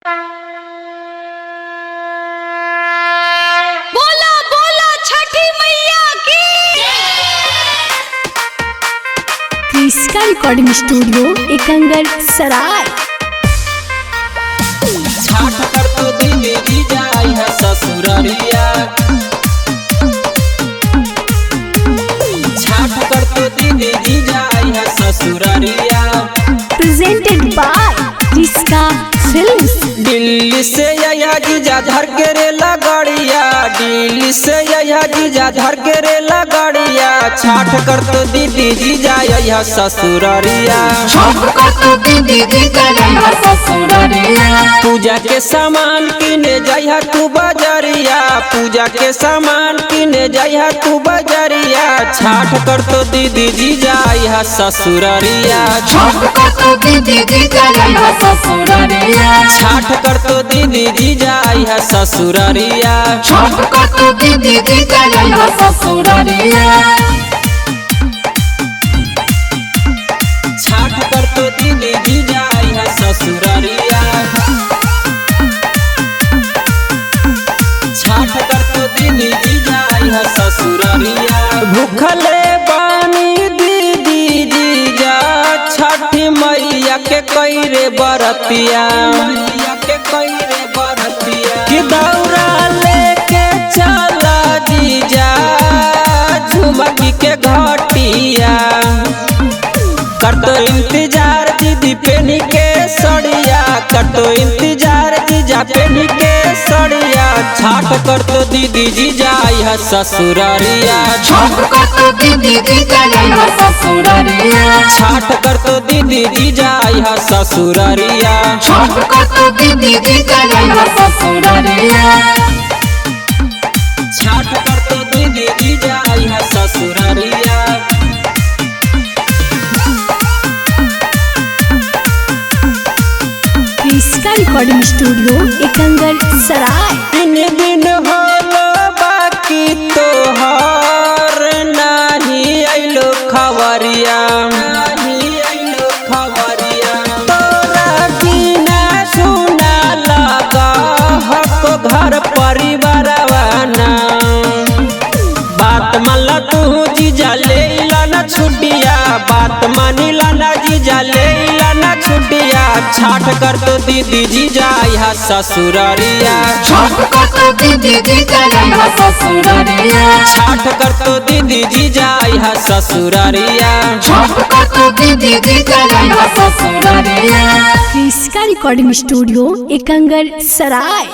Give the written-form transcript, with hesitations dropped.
बोला बोला छठी मैया की। क्रिस्का रिकॉर्डिंग स्टूडियो एकंगर सराय। छाठ कर तो दिल्ली जाई है ससुररिया, छाठ कर तो दिल्ली जाई है ससुररिया। Presented by Kriska films. Delhi से यया जीजा धर के रे लगड़िया, दिल्ली से यया जीजा धर के रे लगड़िया। छाठ कर तो दीदी जीजा यया ससुररिया, छाठ कर तो दीदी जीजा यया ससुररिया। पूजा के सामान किने जाइहा तू बजरिया, पूजा के सामान किने जाइहा तू बजरिया। छाठ कर तो दीदी जीजा यहा ससुररिया, छाठ कर तो दीदी जीजा यया ससुररिया। छाठ कर तो दीदी जीजा यहा ससुररिया, छाठ कर तो दीदी जीजा यया ससुररिया। छाठ कर तो दीदी जीजा यहा ससुररिया, छाठ कर तो दीदी जीजा यहा ससुररिया। भूखले बानी दीदी जीजा छठी मैया के कईरे बरतिया, मैया के कईरे बरतिया। कि दौरा लेके चला जीजा झुमकी के घटिया। कर तो इंतजार दीदी पेनी के सड़िया, कर तो इंतजार जीजा पेनी के सड़िया। छाठ कर तो दीदी जीजा यहा ससुररिया, छाठ कर तो दीदी जीजा यया ससुररिया। छाठ कर तो दीदी जीजा यहा ससुररिया, छाठ कर तो दीदी जीजा यया ससुररिया। छाठ कर तो दीदी जीजा यहा ससुररिया। क्रिस्का रिकॉर्डिंग स्टूडियो एकंगर सराय। तीन दिन होलो बाकी तोहर नाही अइलो खबरिया, नाही अइलो खबरिया। तोरा बिना सुना लगा हको घर परिवारवाना। बात मानला तू जीजा ले ना छुटिया, बात मानिला ना जीजा ले ना छुटिया। छाठ कर तो दीदी जीजा यहा ससुररिया, छाठ कर तो दीदी जीजा यया ससुररिया। छाठ कर तो दीदी जीजा यहा ससुररिया, छाठ कर तो दीदी जीजा यया ससुररिया। क्रिस्का रिकॉर्डिंग स्टूडियो एकंगर सराय।